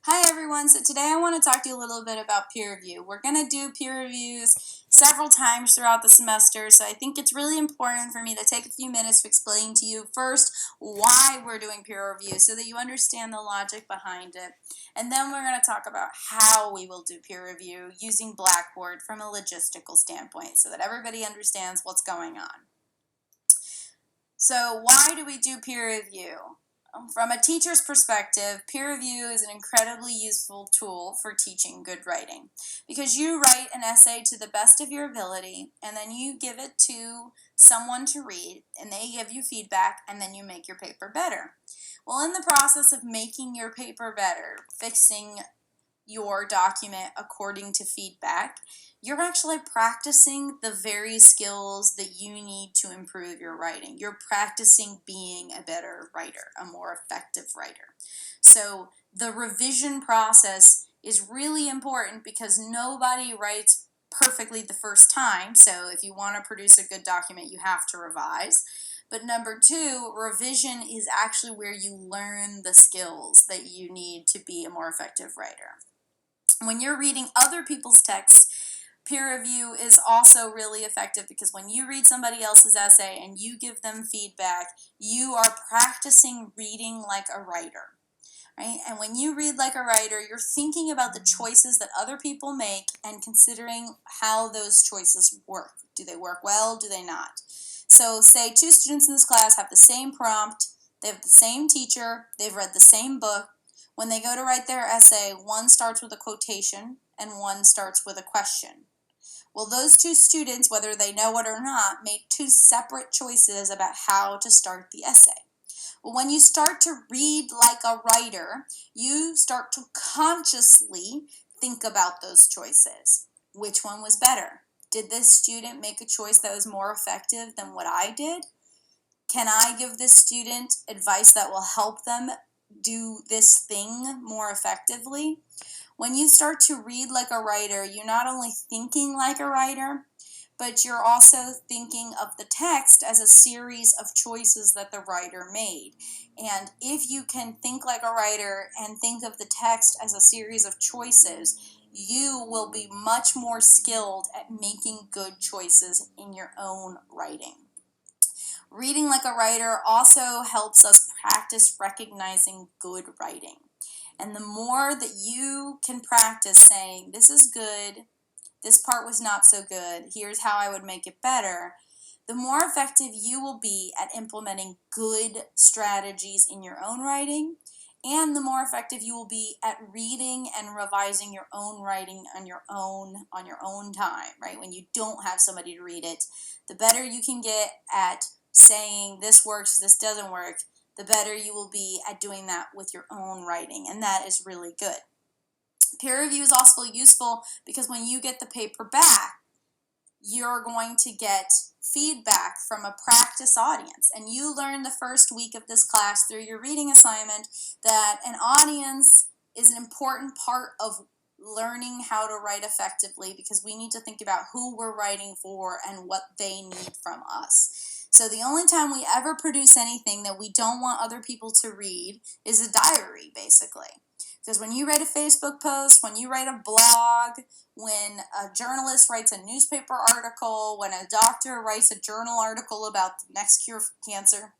Hi everyone, so today I want to talk to you a little bit about peer review. We're going to do peer reviews several times throughout the semester, so I think it's really important for me to take a few minutes to explain to you first why we're doing peer review so that you understand the logic behind it. And then we're going to talk about how we will do peer review using Blackboard from a logistical standpoint so that everybody understands what's going on. So why do we do peer review? From a teacher's perspective, peer review is an incredibly useful tool for teaching good writing because you write an essay to the best of your ability and then you give it to someone to read and they give you feedback and then you make your paper better. Well, in the process of making your paper better, fixing your document according to feedback, you're actually practicing the very skills that you need to improve your writing. You're practicing being a better writer, a more effective writer. So the revision process is really important because nobody writes perfectly the first time. So if you want to produce a good document, you have to revise. But number two, revision is actually where you learn the skills that you need to be a more effective writer. When you're reading other people's texts, peer review is also really effective because when you read somebody else's essay and you give them feedback, you are practicing reading like a writer, right? And when you read like a writer, you're thinking about the choices that other people make and considering how those choices work. Do they work well? Do they not? So say two students in this class have the same prompt, they have the same teacher, they've read the same book. When they go to write their essay, one starts with a quotation and one starts with a question. Well, those two students, whether they know it or not, make two separate choices about how to start the essay. Well, when you start to read like a writer, you start to consciously think about those choices. Which one was better? Did this student make a choice that was more effective than what I did? Can I give this student advice that will help them do this thing more effectively? When you start to read like a writer, you're not only thinking like a writer, but you're also thinking of the text as a series of choices that the writer made. And if you can think like a writer and think of the text as a series of choices, you will be much more skilled at making good choices in your own writing. Reading like a writer also helps us practice recognizing good writing. And the more that you can practice saying, this is good, this part was not so good, here's how I would make it better, the more effective you will be at implementing good strategies in your own writing, and the more effective you will be at reading and revising your own writing on your own time, right? When you don't have somebody to read it, the better you can get at saying this works, this doesn't work, the better you will be at doing that with your own writing, and that is really good. Peer review is also useful because when you get the paper back, you're going to get feedback from a practice audience, and you learn the first week of this class through your reading assignment that an audience is an important part of learning how to write effectively because we need to think about who we're writing for and what they need from us. So the only time we ever produce anything that we don't want other people to read is a diary, basically. Because when you write a Facebook post, when you write a blog, when a journalist writes a newspaper article, when a doctor writes a journal article about the next cure for cancer,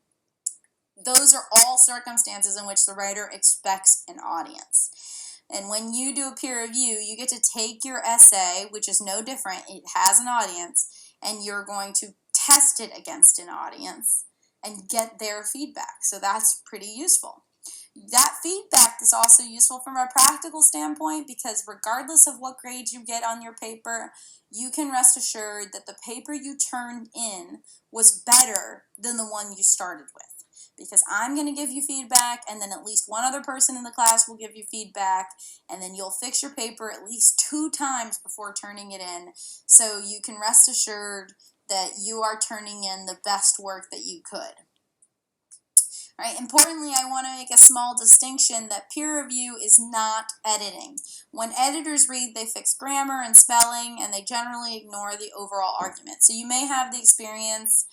those are all circumstances in which the writer expects an audience. And when you do a peer review, you get to take your essay, which is no different, it has an audience, and you're going to test it against an audience and get their feedback. So that's pretty useful. That feedback is also useful from a practical standpoint because regardless of what grade you get on your paper, you can rest assured that the paper you turned in was better than the one you started with. Because I'm going to give you feedback, and then at least one other person in the class will give you feedback, and then you'll fix your paper at least 2 times before turning it in, so you can rest assured that you are turning in the best work that you could. Right. Importantly, I want to make a small distinction that peer review is not editing. When editors read, they fix grammar and spelling, and they generally ignore the overall argument. So you may have the experience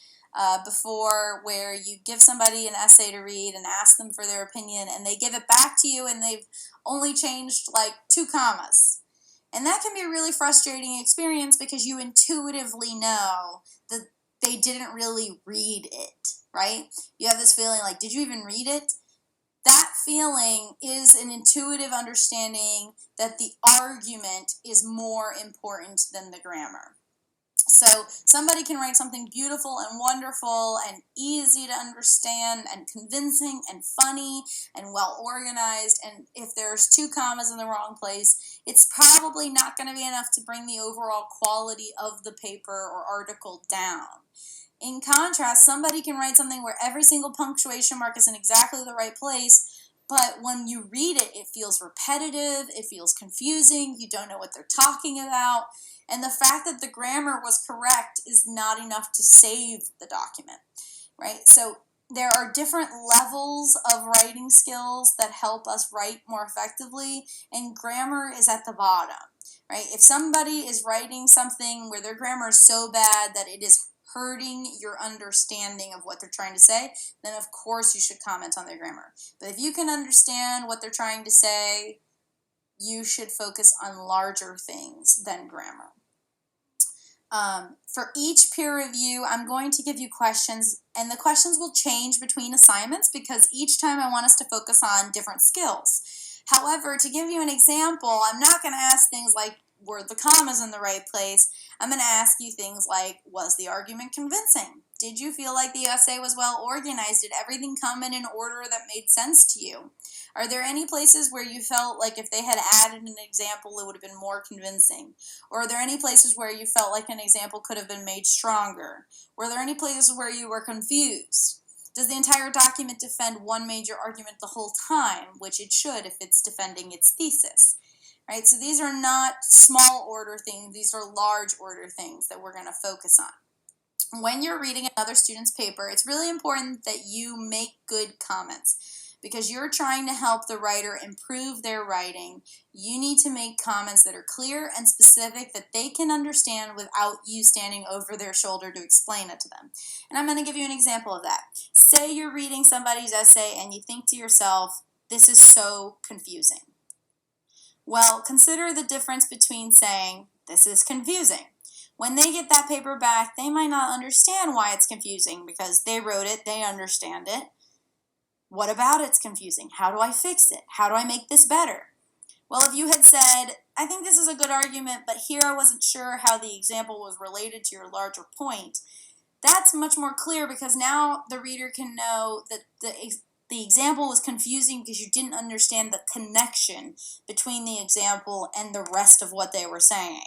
before, where you give somebody an essay to read and ask them for their opinion, and they give it back to you and they've only changed like 2 commas. And that can be a really frustrating experience because you intuitively know that they didn't really read it, right? You have this feeling like, did you even read it? That feeling is an intuitive understanding that the argument is more important than the grammar. So somebody can write something beautiful and wonderful and easy to understand and convincing and funny and well organized, and if there's 2 commas in the wrong place, it's probably not going to be enough to bring the overall quality of the paper or article down. In contrast, somebody can write something where every single punctuation mark is in exactly the right place, but when you read it, it feels repetitive, it feels confusing, you don't know what they're talking about, and the fact that the grammar was correct is not enough to save the document, right? So there are different levels of writing skills that help us write more effectively, and grammar is at the bottom, right? If somebody is writing something where their grammar is so bad that it is hurting your understanding of what they're trying to say, then of course you should comment on their grammar. But if you can understand what they're trying to say, you should focus on larger things than grammar. For each peer review, I'm going to give you questions, and the questions will change between assignments because each time I want us to focus on different skills. However, to give you an example, I'm not going to ask things like, were the commas in the right place? I'm going to ask you things like, was the argument convincing? Did you feel like the essay was well organized? Did everything come in an order that made sense to you? Are there any places where you felt like if they had added an example, it would have been more convincing? Or are there any places where you felt like an example could have been made stronger? Were there any places where you were confused? Does the entire document defend one major argument the whole time, which it should if it's defending its thesis? Right? So these are not small order things, these are large order things that we're going to focus on. When you're reading another student's paper, it's really important that you make good comments. Because you're trying to help the writer improve their writing, you need to make comments that are clear and specific that they can understand without you standing over their shoulder to explain it to them. And I'm going to give you an example of that. Say you're reading somebody's essay and you think to yourself, this is so confusing. Well, consider the difference between saying, this is confusing. When they get that paper back, they might not understand why it's confusing because they wrote it, they understand it. What about it's confusing? How do I fix it? How do I make this better? Well, if you had said, I think this is a good argument, but here I wasn't sure how the example was related to your larger point, that's much more clear because now the reader can know that the example was confusing because you didn't understand the connection between the example and the rest of what they were saying.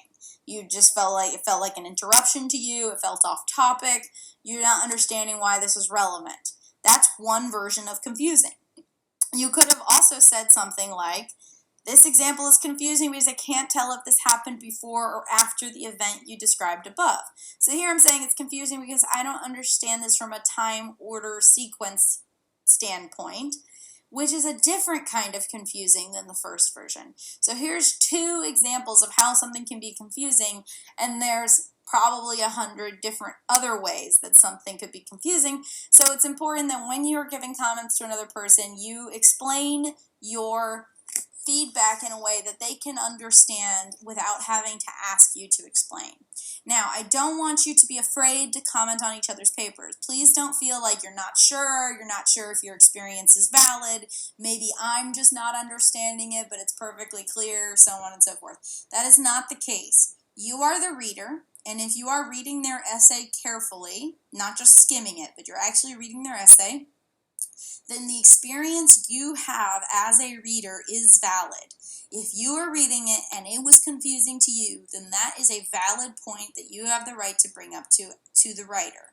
You just felt like an interruption to you, it felt off topic, you're not understanding why this is relevant. That's one version of confusing. You could have also said something like, this example is confusing because I can't tell if this happened before or after the event you described above. So here I'm saying it's confusing because I don't understand this from a time order sequence standpoint, which is a different kind of confusing than the first version. So here's 2 examples of how something can be confusing, and there's probably 100 different other ways that something could be confusing. So it's important that when you're giving comments to another person, you explain your feedback in a way that they can understand without having to ask you to explain. Now, I don't want you to be afraid to comment on each other's papers. Please don't feel like you're not sure if your experience is valid, maybe I'm just not understanding it, but it's perfectly clear, so on and so forth. That is not the case. You are the reader, and if you are reading their essay carefully, not just skimming it, but you're actually reading their essay, then the experience you have as a reader is valid. If you are reading it and it was confusing to you, then that is a valid point that you have the right to bring up to the writer.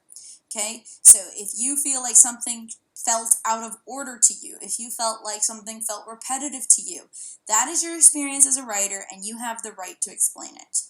Okay? So if you feel like something felt out of order to you, if you felt like something felt repetitive to you, that is your experience as a writer and you have the right to explain it.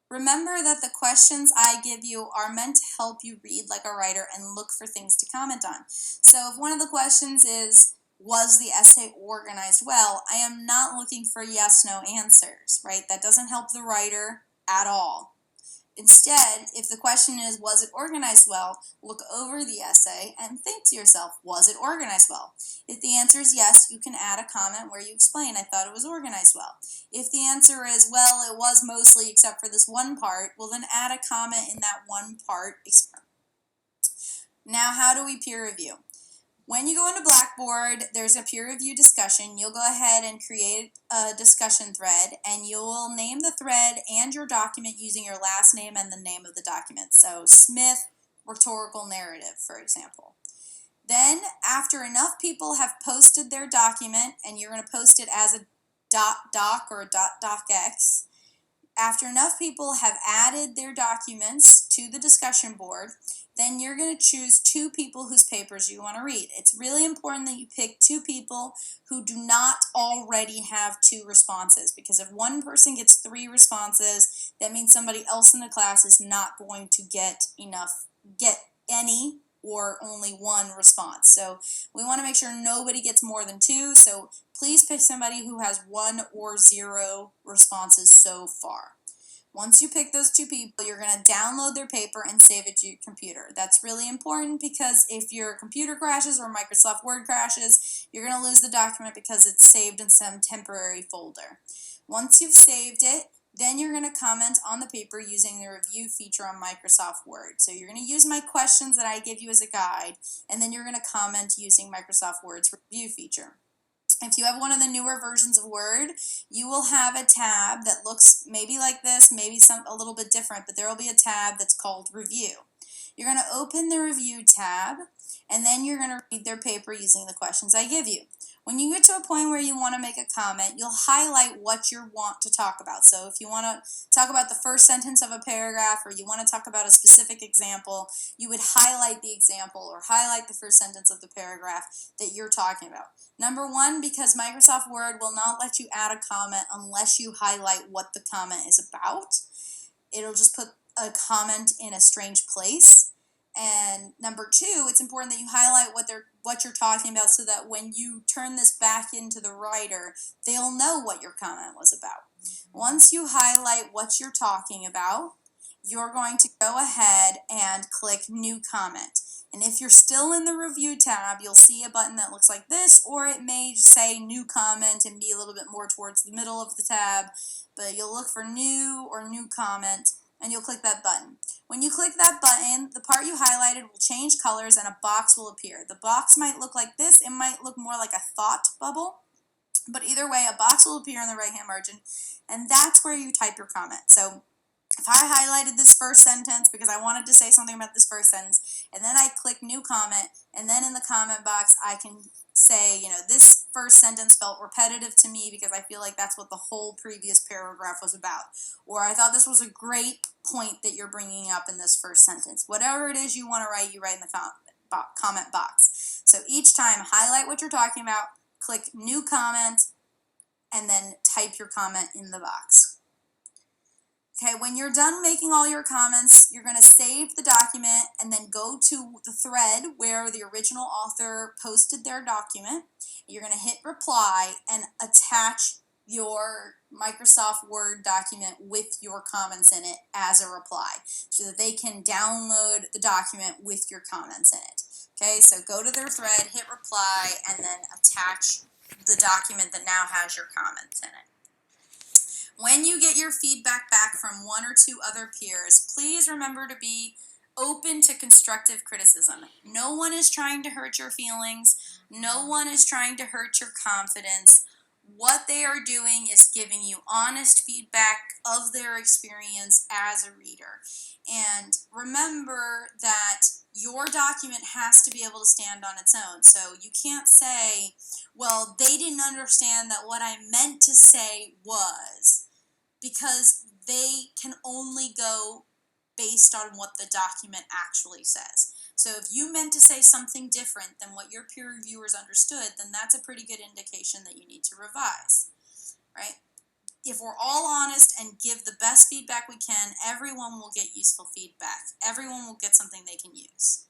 Remember that the questions I give you are meant to help you read like a writer and look for things to comment on. So if one of the questions is, was the essay organized well? I am not looking for yes/no answers, right? That doesn't help the writer at all. Instead, if the question is, was it organized well, look over the essay and think to yourself, was it organized well? If the answer is yes, you can add a comment where you explain, I thought it was organized well. If the answer is, well, it was mostly except for this one part, well, then add a comment in that one part. Now, how do we peer review? When you go into Blackboard, there's a peer review discussion. You'll go ahead and create a discussion thread, and you will name the thread and your document using your last name and the name of the document. So Smith Rhetorical Narrative, for example. Then, after enough people have posted their document, and you're going to post it as a .doc or a .docx, after enough people have added their documents to the discussion board, then you're going to choose 2 people whose papers you want to read. It's really important that you pick 2 people who do not already have 2 responses, because if one person gets 3 responses, that means somebody else in the class is not going to get any or only 1 response. So we want to make sure nobody gets more than 2, so please pick somebody who has 1 or 0 responses so far. Once you pick those 2 people, you're going to download their paper and save it to your computer. That's really important because if your computer crashes or Microsoft Word crashes, you're going to lose the document because it's saved in some temporary folder. Once you've saved it, then you're going to comment on the paper using the review feature on Microsoft Word. So you're going to use my questions that I give you as a guide, and then you're going to comment using Microsoft Word's review feature. If you have one of the newer versions of Word, you will have a tab that looks maybe like this, maybe a little bit different, but there will be a tab that's called Review. You're going to open the Review tab, and then you're going to read their paper using the questions I give you. When you get to a point where you want to make a comment, you'll highlight what you want to talk about. So if you want to talk about the first sentence of a paragraph, or you want to talk about a specific example, you would highlight the example or highlight the first sentence of the paragraph that you're talking about. Number 1, because Microsoft Word will not let you add a comment unless you highlight what the comment is about. It'll just put a comment in a strange place. And number 2, it's important that you highlight what you're talking about so that when you turn this back into the writer, they'll know what your comment was about. Once you highlight what you're talking about, you're going to go ahead and click New Comment. And if you're still in the Review tab, you'll see a button that looks like this, or it may say New Comment and be a little bit more towards the middle of the tab, but you'll look for New or New Comment, and you'll click that button. When you click that button, the part you highlighted will change colors and a box will appear. The box might look like this. It might look more like a thought bubble, but either way, a box will appear in the right-hand margin, and that's where you type your comment. So if I highlighted this first sentence because I wanted to say something about this first sentence, and then I click New Comment, and then in the comment box I can say, this first sentence felt repetitive to me because I feel like that's what the whole previous paragraph was about. Or I thought this was a great point that you're bringing up in this first sentence. Whatever it is you want to write, you write in the comment box. So each time, highlight what you're talking about, click New Comment, and then type your comment in the box. Okay, when you're done making all your comments, you're going to save the document and then go to the thread where the original author posted their document. You're going to hit reply and attach your Microsoft Word document with your comments in it as a reply so that they can download the document with your comments in it. Okay, so go to their thread, hit reply, and then attach the document that now has your comments in it. When you get your feedback back from 1 or 2 other peers, please remember to be open to constructive criticism. No one is trying to hurt your feelings. No one is trying to hurt your confidence. What they are doing is giving you honest feedback of their experience as a reader. And remember that your document has to be able to stand on its own. So you can't say, well, they didn't understand that what I meant to say was, because they can only go based on what the document actually says. So if you meant to say something different than what your peer reviewers understood, then that's a pretty good indication that you need to revise, right? If we're all honest and give the best feedback we can, everyone will get useful feedback. Everyone will get something they can use.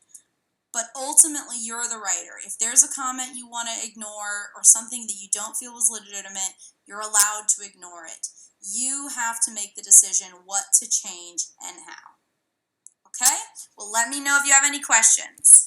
but ultimately you're the writer. If there's a comment you want to ignore or something that you don't feel was legitimate, you're allowed to ignore it. You have to make the decision what to change and how. Okay? Well, let me know if you have any questions.